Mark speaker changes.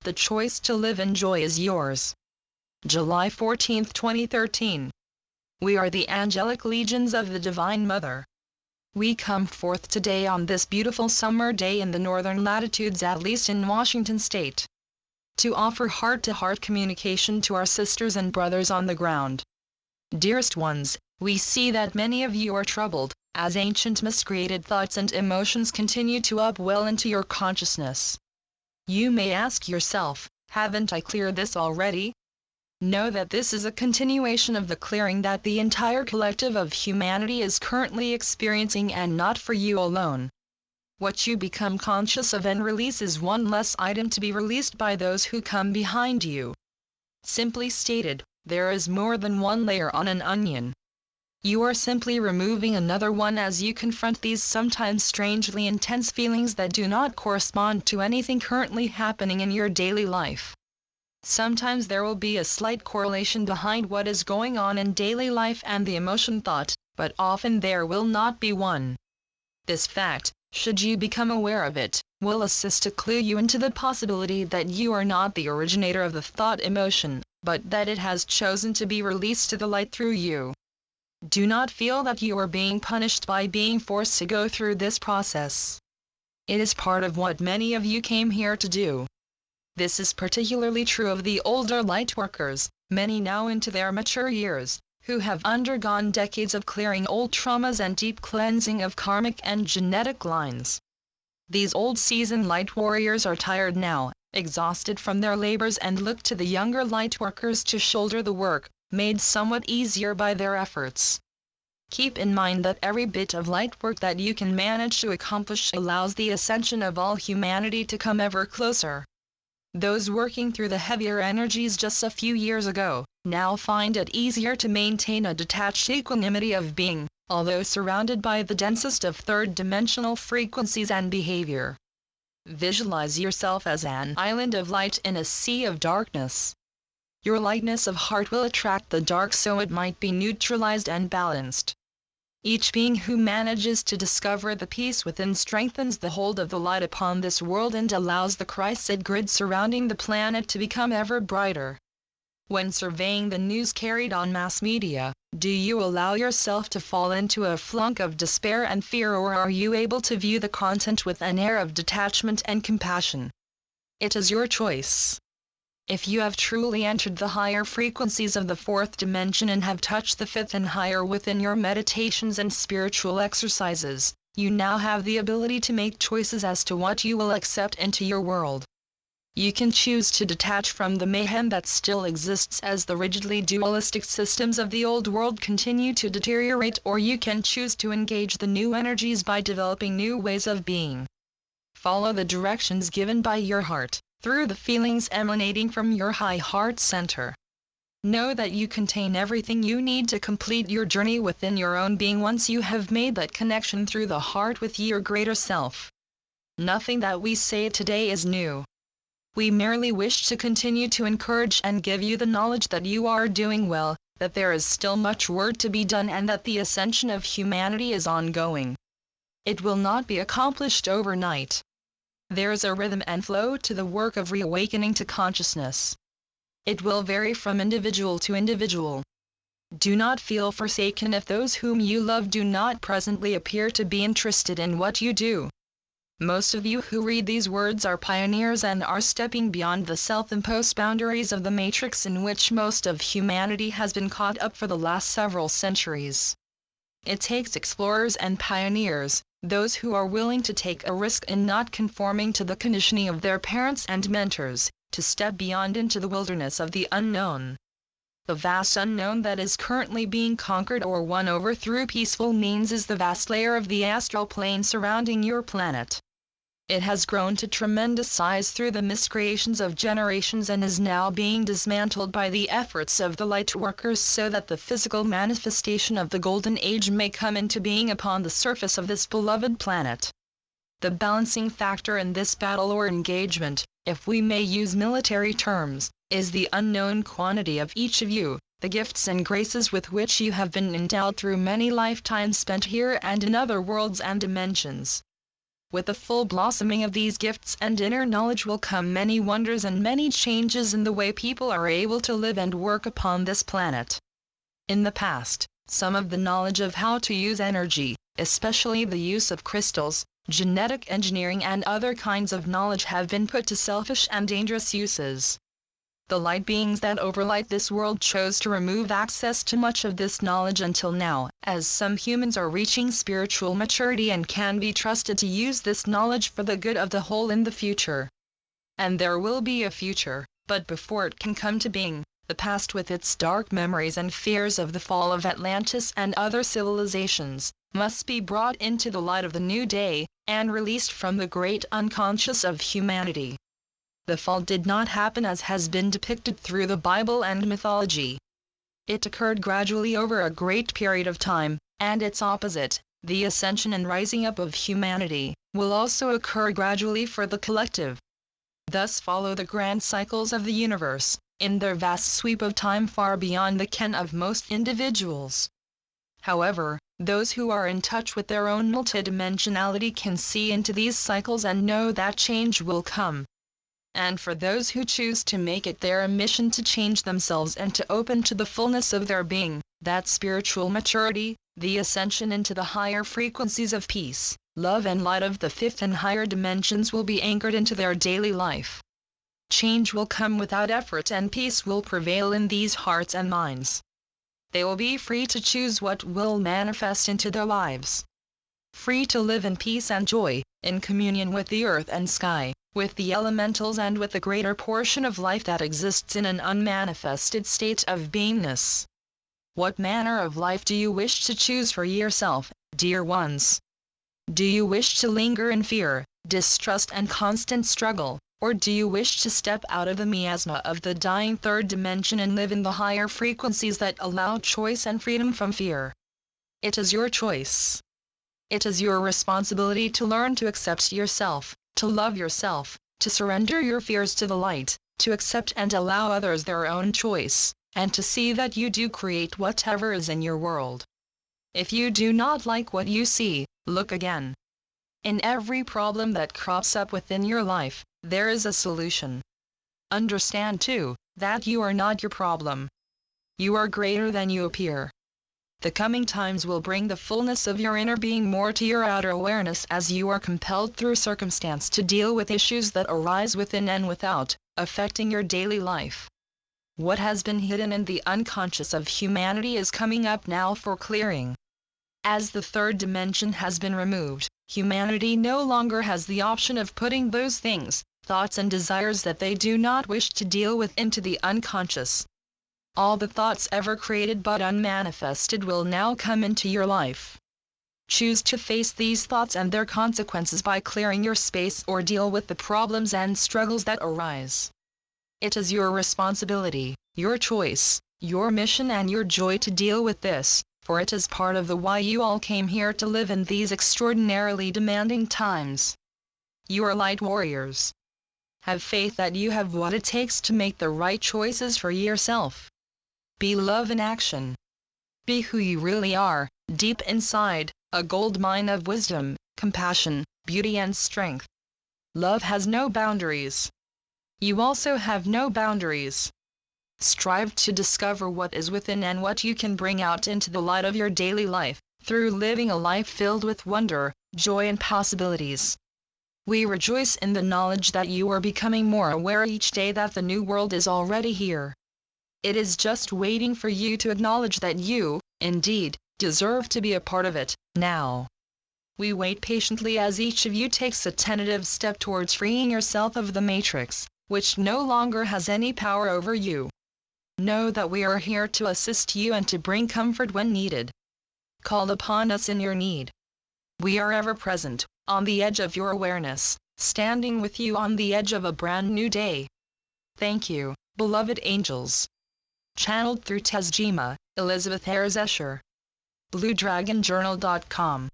Speaker 1: The choice to live in joy is yours. July 14, 2013. We are the angelic legions of the Divine Mother. We come forth today on this beautiful summer day in the northern latitudes, at least in Washington State, to offer heart-to-heart communication to our sisters and brothers on the ground. Dearest ones, we see that many of you are troubled, as ancient miscreated thoughts and emotions continue to upwell into your consciousness. You may ask yourself, haven't I cleared this already? Know that this is a continuation of the clearing that the entire collective of humanity is currently experiencing, and not for you alone. What you become conscious of and release is one less item to be released by those who come behind you. Simply stated, there is more than one layer on an onion. You are simply removing another one as you confront these sometimes strangely intense feelings that do not correspond to anything currently happening in your daily life. Sometimes there will be a slight correlation behind what is going on in daily life and the emotion thought, but often there will not be one. This fact, should you become aware of it, will assist to clue you into the possibility that you are not the originator of the thought emotion, but that it has chosen to be released to the light through you. Do not feel that you are being punished by being forced to go through this process. It is part of what many of you came here to do. This is particularly true of the older light workers, many now into their mature years, who have undergone decades of clearing old traumas and deep cleansing of karmic and genetic lines. These old seasoned light warriors are tired now, exhausted from their labors, and look to the younger light workers to shoulder the work, made somewhat easier by their efforts. Keep in mind that every bit of light work that you can manage to accomplish allows the ascension of all humanity to come ever closer. Those working through the heavier energies just a few years ago, now find it easier to maintain a detached equanimity of being, although surrounded by the densest of third-dimensional frequencies and behavior. Visualize yourself as an island of light in a sea of darkness. Your lightness of heart will attract the dark so it might be neutralized and balanced. Each being who manages to discover the peace within strengthens the hold of the light upon this world and allows the chrysid grid surrounding the planet to become ever brighter. When surveying the news carried on mass media, do you allow yourself to fall into a flunk of despair and fear, or are you able to view the content with an air of detachment and compassion? It is your choice. If you have truly entered the higher frequencies of the fourth dimension and have touched the fifth and higher within your meditations and spiritual exercises, you now have the ability to make choices as to what you will accept into your world. You can choose to detach from the mayhem that still exists as the rigidly dualistic systems of the old world continue to deteriorate, or you can choose to engage the new energies by developing new ways of being. Follow the directions given by your heart, through the feelings emanating from your high heart center. Know that you contain everything you need to complete your journey within your own being once you have made that connection through the heart with your greater self. Nothing that we say today is new. We merely wish to continue to encourage and give you the knowledge that you are doing well, that there is still much work to be done, and that the ascension of humanity is ongoing. It will not be accomplished overnight. There is a rhythm and flow to the work of reawakening to consciousness. It will vary from individual to individual. Do not feel forsaken if those whom you love do not presently appear to be interested in what you do. Most of you who read these words are pioneers and are stepping beyond the self-imposed boundaries of the matrix in which most of humanity has been caught up for the last several centuries. It takes explorers and pioneers, those who are willing to take a risk in not conforming to the conditioning of their parents and mentors, to step beyond into the wilderness of the unknown. The vast unknown that is currently being conquered or won over through peaceful means is the vast layer of the astral plane surrounding your planet. It has grown to tremendous size through the miscreations of generations and is now being dismantled by the efforts of the light workers so that the physical manifestation of the golden age may come into being upon the surface of this beloved planet. The balancing factor in this battle or engagement, if we may use military terms, is the unknown quantity of each of you, the gifts and graces with which you have been endowed through many lifetimes spent here and in other worlds and dimensions. With the full blossoming of these gifts and inner knowledge will come many wonders and many changes in the way people are able to live and work upon this planet. In the past, some of the knowledge of how to use energy, especially the use of crystals, genetic engineering and other kinds of knowledge have been put to selfish and dangerous uses. The light beings that overlight this world chose to remove access to much of this knowledge until now, as some humans are reaching spiritual maturity and can be trusted to use this knowledge for the good of the whole in the future. And there will be a future, but before it can come to being, the past with its dark memories and fears of the fall of Atlantis and other civilizations, must be brought into the light of the new day, and released from the great unconscious of humanity. The fall did not happen as has been depicted through the Bible and mythology. It occurred gradually over a great period of time, and its opposite, the ascension and rising up of humanity, will also occur gradually for the collective. Thus follow the grand cycles of the universe, in their vast sweep of time far beyond the ken of most individuals. However, those who are in touch with their own multidimensionality can see into these cycles and know that change will come. And for those who choose to make it their mission to change themselves and to open to the fullness of their being, that spiritual maturity, the ascension into the higher frequencies of peace, love and light of the fifth and higher dimensions will be anchored into their daily life. Change will come without effort and peace will prevail in these hearts and minds. They will be free to choose what will manifest into their lives. Free to live in peace and joy, in communion with the earth and sky, with the elementals and with the greater portion of life that exists in an unmanifested state of beingness. What manner of life do you wish to choose for yourself, dear ones? Do you wish to linger in fear, distrust and constant struggle, or do you wish to step out of the miasma of the dying third dimension and live in the higher frequencies that allow choice and freedom from fear? It is your choice. It is your responsibility to learn to accept yourself, to love yourself, to surrender your fears to the light, to accept and allow others their own choice, and to see that you do create whatever is in your world. If you do not like what you see, look again. In every problem that crops up within your life, there is a solution. Understand too, that you are not your problem. You are greater than you appear. The coming times will bring the fullness of your inner being more to your outer awareness as you are compelled through circumstance to deal with issues that arise within and without, affecting your daily life. What has been hidden in the unconscious of humanity is coming up now for clearing. As the third dimension has been removed, humanity no longer has the option of putting those things, thoughts and desires that they do not wish to deal with into the unconscious. All the thoughts ever created but unmanifested will now come into your life. Choose to face these thoughts and their consequences by clearing your space or deal with the problems and struggles that arise. It is your responsibility, your choice, your mission and your joy to deal with this, for it is part of the why you all came here to live in these extraordinarily demanding times. You are light warriors. Have faith that you have what it takes to make the right choices for yourself. Be love in action. Be who you really are, deep inside, a gold mine of wisdom, compassion, beauty and strength. Love has no boundaries. You also have no boundaries. Strive to discover what is within and what you can bring out into the light of your daily life, through living a life filled with wonder, joy and possibilities. We rejoice in the knowledge that you are becoming more aware each day that the new world is already here. It is just waiting for you to acknowledge that you, indeed, deserve to be a part of it, now. We wait patiently as each of you takes a tentative step towards freeing yourself of the matrix, which no longer has any power over you. Know that we are here to assist you and to bring comfort when needed. Call upon us in your need. We are ever present, on the edge of your awareness, standing with you on the edge of a brand new day. Thank you, beloved angels. Channeled through Tezjima, Elizabeth Ayres Escher. BlueDragonJournal.com